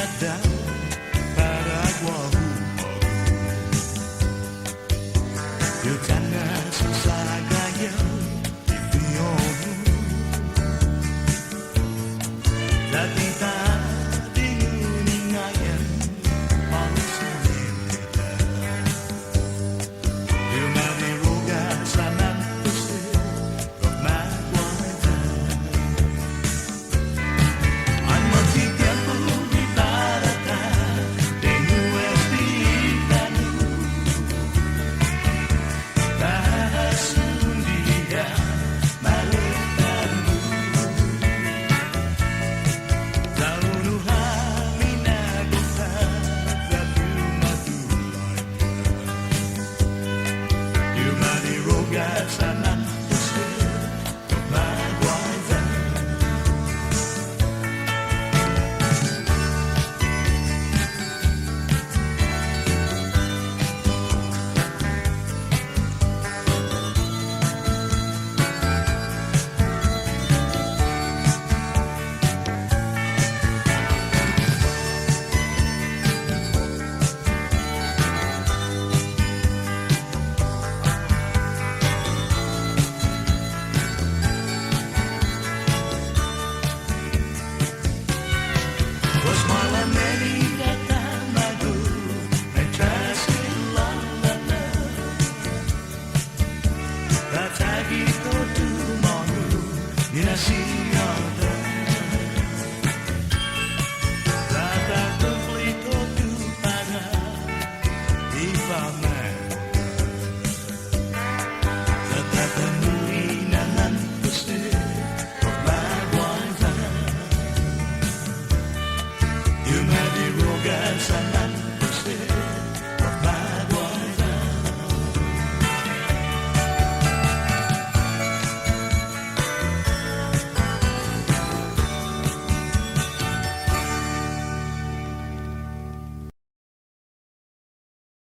ada pada guahu Io canna sa gaya Iviomu La vita di un'ingayan Malusa nita Io me ne ruga sa nantusi Kok maguaita Al mati tiempo di barata De nuestri danu Bahas un dia maletanu Launu hamina gota Zatu matulai Io mani roga sana Uste Maguaita Pues malam ini datang madu Entras ilalana Tatagi totu monu Ninasiata Tata tupli totu pada Ifame Tata muinanan pusti Kok maguaita Io me di ruga sana